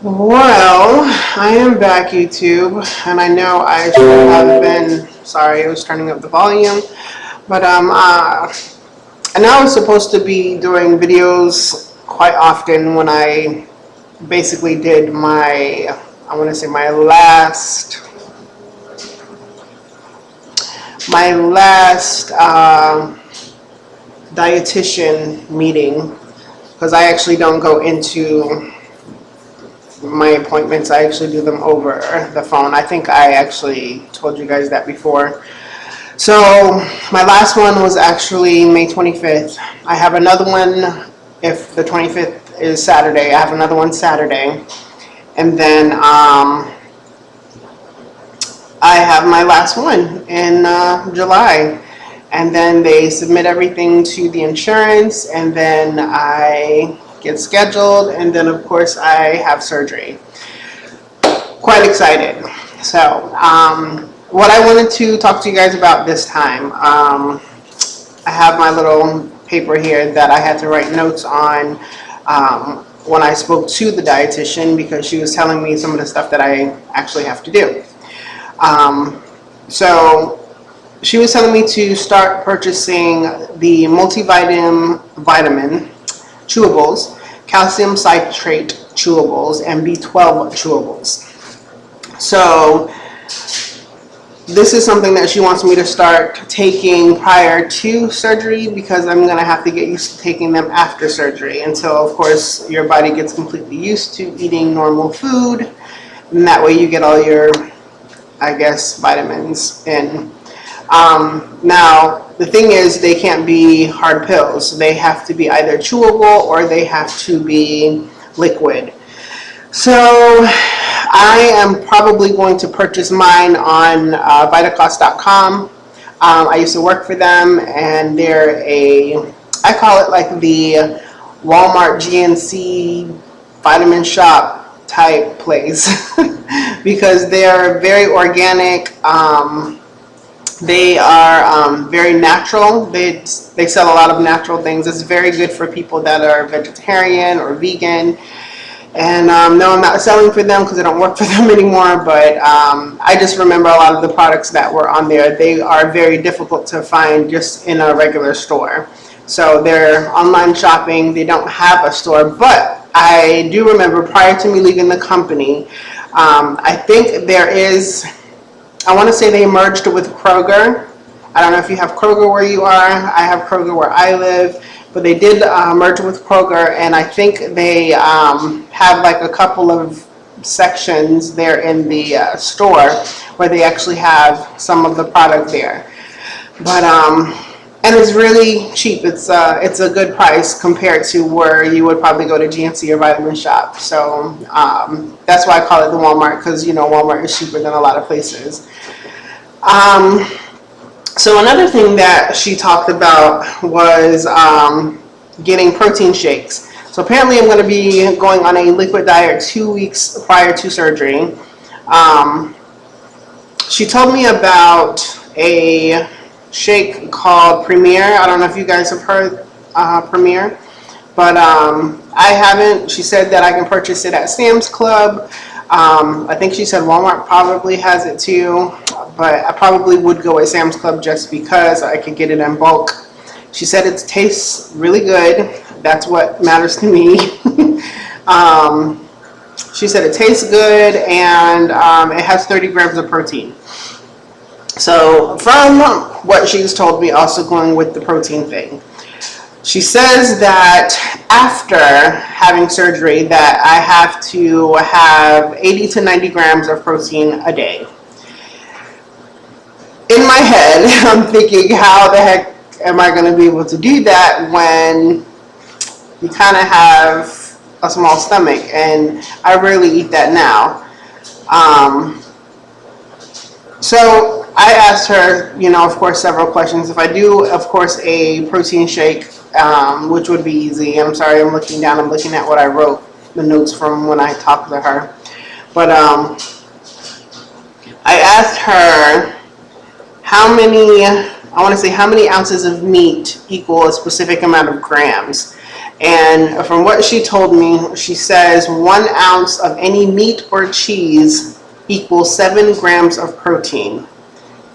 Well, I am back, YouTube, and I know I should have been, sorry, I was turning up the volume, but I know I was supposed to be doing videos quite often when I basically did I want to say my last dietitian meeting, because I actually don't go into my appointments. I actually do them over the phone. I think I actually told you guys that before. So my last one was actually May 25th. I have another one, if the 25th is Saturday, I have another one Saturday. And then I have my last one in July. And then they submit everything to the insurance, and then I get scheduled, and then of course I have surgery. Quite excited. So what I wanted to talk to you guys about this time, I have my little paper here that I had to write notes on when I spoke to the dietitian, because she was telling me some of the stuff that I actually have to do. So she was telling me to start purchasing the multivitamin chewables, calcium citrate chewables, and B12 chewables. So this is something that she wants me to start taking prior to surgery, because I'm going to have to get used to taking them after surgery until, of course, your body gets completely used to eating normal food, and that way you get all your, I guess, vitamins in. Now, the thing is, they can't be hard pills. They have to be either chewable or they have to be liquid. So I am probably going to purchase mine on Vitacost.com. I used to work for them, and they're I call it like the Walmart GNC vitamin shop type place because they're very organic. They are very natural. They sell a lot of natural things. It's very good for people that are vegetarian or vegan. And no, I'm not selling for them because I don't work for them anymore, but I just remember a lot of the products that were on there. They are very difficult to find just in a regular store. So they're online shopping. They don't have a store, but I do remember prior to me leaving the company, I think there is, I want to say they merged with Kroger. I don't know if you have Kroger where you are. I have Kroger where I live, but they did merge with Kroger, and I think they have like a couple of sections there in the store where they actually have some of the product there. But and it's really cheap. It's a good price compared to where you would probably go to GNC or Vitamin Shop. So that's why I call it the Walmart, because you know Walmart is cheaper than a lot of places. So another thing that she talked about was getting protein shakes. So apparently I'm going to be going on a liquid diet 2 weeks prior to surgery. She told me about a shake called Premier. I don't know if you guys have heard Premier, but I haven't. She said that I can purchase it at Sam's Club. I think she said Walmart probably has it too, but I probably would go at Sam's Club just because I could get it in bulk. She said it tastes really good. That's what matters to me. She said it tastes good, and it has 30 grams of protein. So from what she's told me, also going with the protein thing, she says that after having surgery that I have to have 80 to 90 grams of protein a day. In my head, I'm thinking, how the heck am I going to be able to do that when you kind of have a small stomach? And I rarely eat that now. So I asked her, you know, of course, several questions. If I do, of course, a protein shake, which would be easy. I'm sorry, I'm looking down. I'm looking at what I wrote, the notes from when I talked to her. But I asked her how many ounces of meat equal a specific amount of grams. And from what she told me, she says 1 ounce of any meat or cheese equals 7 grams of protein,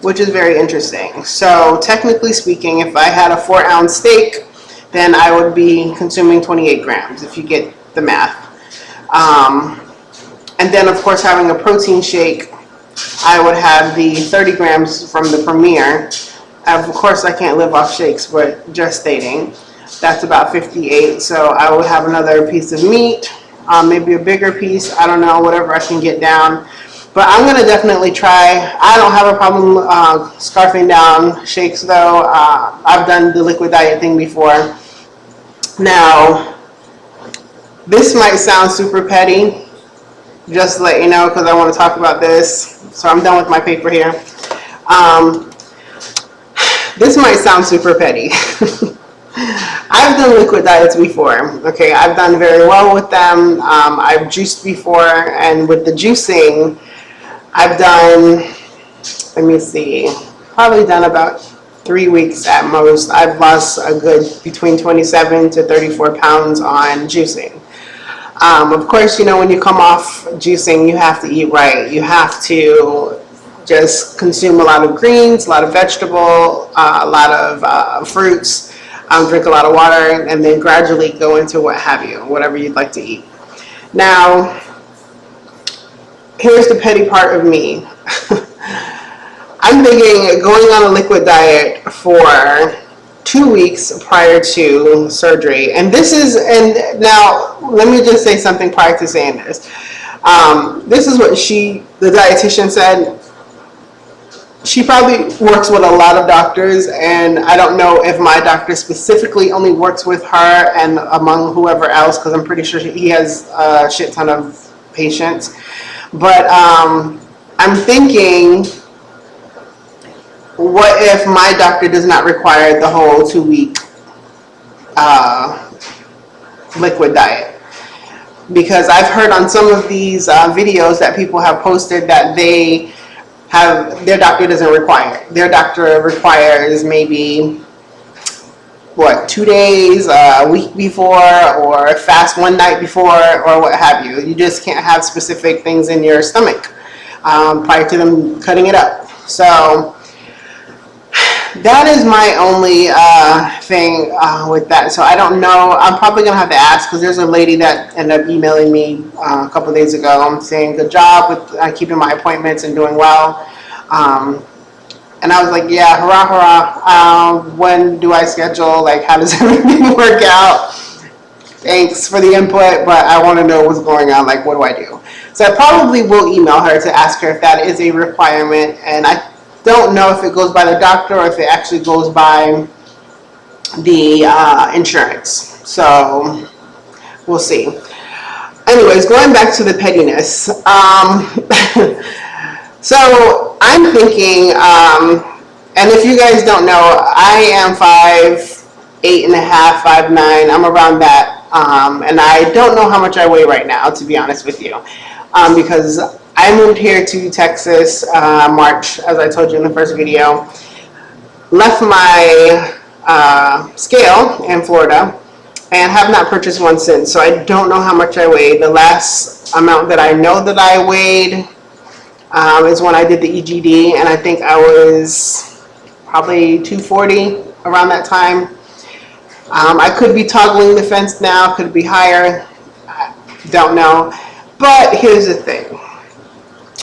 which is very interesting. So technically speaking, if I had a 4-ounce steak, then I would be consuming 28 grams, if you get the math. And then of course, having a protein shake, I would have the 30 grams from the Premier. Of course, I can't live off shakes, but just stating, that's about 58. So I would have another piece of meat, maybe a bigger piece, I don't know, whatever I can get down. But I'm gonna definitely try. I don't have a problem scarfing down shakes though. I've done the liquid diet thing before. Now, this might sound super petty, just to let you know, because I want to talk about this. So I'm done with my paper here. This might sound super petty. I've done liquid diets before. Okay, I've done very well with them. I've juiced before, and with the juicing, I've done, let me see, probably done about 3 weeks at most. I've lost a good between 27 to 34 pounds on juicing. Of course, you know, when you come off juicing, you have to eat right. You have to just consume a lot of greens, a lot of vegetable, a lot of fruits, drink a lot of water, and then gradually go into what have you, whatever you'd like to eat. Now, here's the petty part of me. I'm thinking going on a liquid diet for 2 weeks prior to surgery. And this is, and now let me just say something prior to saying this. This is what the dietitian said. She probably works with a lot of doctors, and I don't know if my doctor specifically only works with her and among whoever else, because I'm pretty sure he has a shit ton of patients. But I'm thinking, what if my doctor does not require the whole 2-week liquid diet? Because I've heard on some of these videos that people have posted that their doctor doesn't require. Their doctor requires maybe, 2 days, a week before, or fast one night before, or what have you. You just can't have specific things in your stomach prior to them cutting it up. So that is my only thing with that. So I don't know. I'm probably going to have to ask, because there's a lady that ended up emailing me a couple of days ago saying, good job with keeping my appointments and doing well. And I was like, yeah, hurrah, hurrah. When do I schedule? Like, how does everything work out? Thanks for the input, but I want to know what's going on. Like, what do I do? So I probably will email her to ask her if that is a requirement. And I don't know if it goes by the doctor or if it actually goes by the insurance. So we'll see. Anyways, going back to the pettiness. So I'm thinking, and if you guys don't know, I am 5'8 and a half, 5'9". I'm around that, and I don't know how much I weigh right now, to be honest with you, because I moved here to Texas March, as I told you in the first video. Left my scale in Florida and have not purchased one since. So I don't know how much I weigh. The last amount that I know that I weighed is when I did the EGD, and I think I was probably 240 around that time. I could be toggling the fence now, could be higher, I don't know. But here's the thing,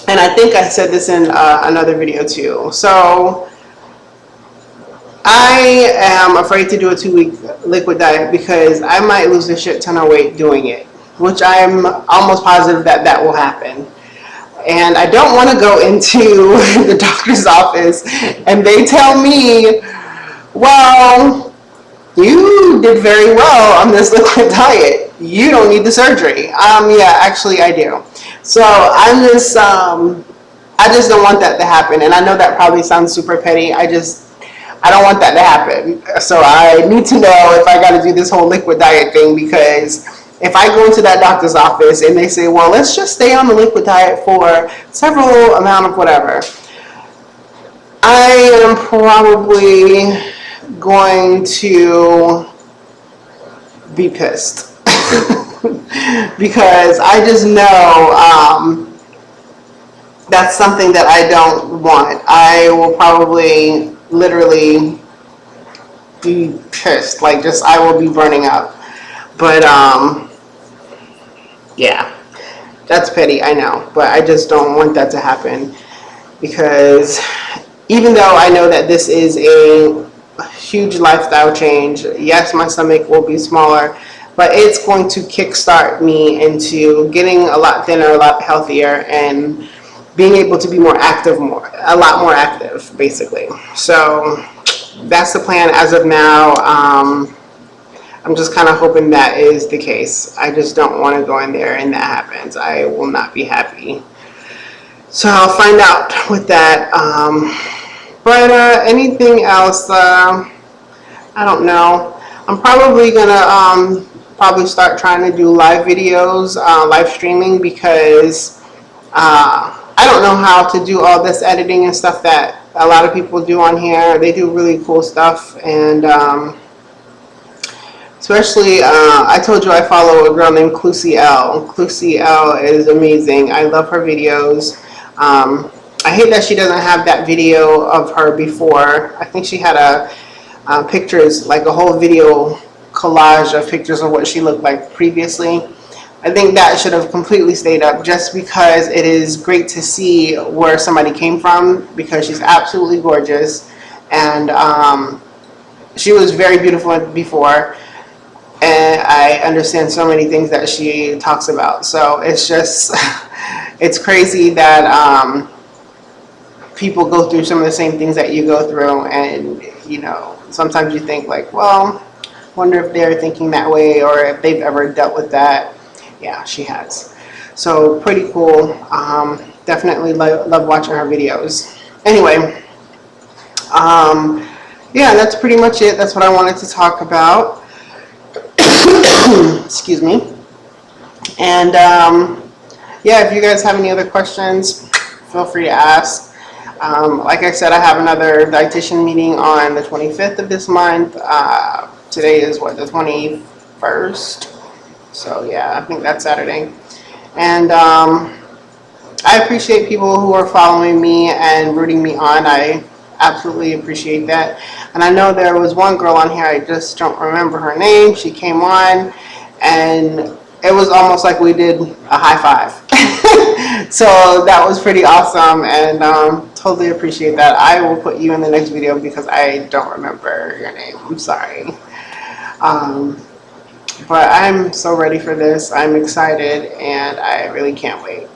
and I think I said this in another video too. So I am afraid to do a 2-week liquid diet because I might lose a shit ton of weight doing it, which I'm almost positive that that will happen. And I don't want to go into the doctor's office and they tell me, well, you did very well on this liquid diet. You don't need the surgery. Yeah, actually I do. So I just don't want that to happen. And I know that probably sounds super petty. I don't want that to happen. So I need to know if I got to do this whole liquid diet thing, because if I go into that doctor's office and they say, well, let's just stay on the liquid diet for several amount of whatever, I am probably going to be pissed. Because I just know that's something that I don't want. I will probably literally be pissed, like just I will be burning up. But yeah, that's petty, I know, but I just don't want that to happen, because even though I know that this is a huge lifestyle change, yes, my stomach will be smaller, but it's going to kickstart me into getting a lot thinner, a lot healthier, and being able to be more active, a lot more active, basically. So that's the plan as of now. I'm just kind of hoping that is the case. I just don't want to go in there and that happens. I will not be happy. So I'll find out with that. But anything else, I don't know. I'm probably gonna probably start trying to do live videos, live streaming, because I don't know how to do all this editing and stuff that a lot of people do on here. They do really cool stuff, and especially, I told you I follow a girl named Clusie L. Clusie L is amazing. I love her videos. I hate that she doesn't have that video of her before. I think she had a pictures, like a whole video collage of pictures of what she looked like previously. I think that should have completely stayed up, just because it is great to see where somebody came from, because she's absolutely gorgeous, and she was very beautiful before, and I understand so many things that she talks about. So it's just it's crazy that people go through some of the same things that you go through, and you know, sometimes you think like, well, wonder if they're thinking that way, or if they've ever dealt with that. Yeah, she has. So pretty cool. Definitely love watching her videos. Anyway, yeah, that's pretty much it. That's what I wanted to talk about. Excuse me. And yeah, if you guys have any other questions, feel free to ask. Like I said, I have another dietitian meeting on the 25th of this month. Today is what, the 21st? So yeah, I think that's Saturday. And I appreciate people who are following me and rooting me on. I absolutely appreciate that. And I know there was one girl on here, I just don't remember her name. She came on and it was almost like we did a high five. So that was pretty awesome, and totally appreciate that. I will put you in the next video because I don't remember your name. I'm sorry. But I'm so ready for this. I'm excited, and I really can't wait.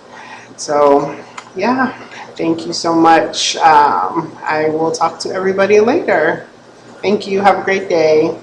So yeah, thank you so much. I will talk to everybody later. Thank you. Have a great day.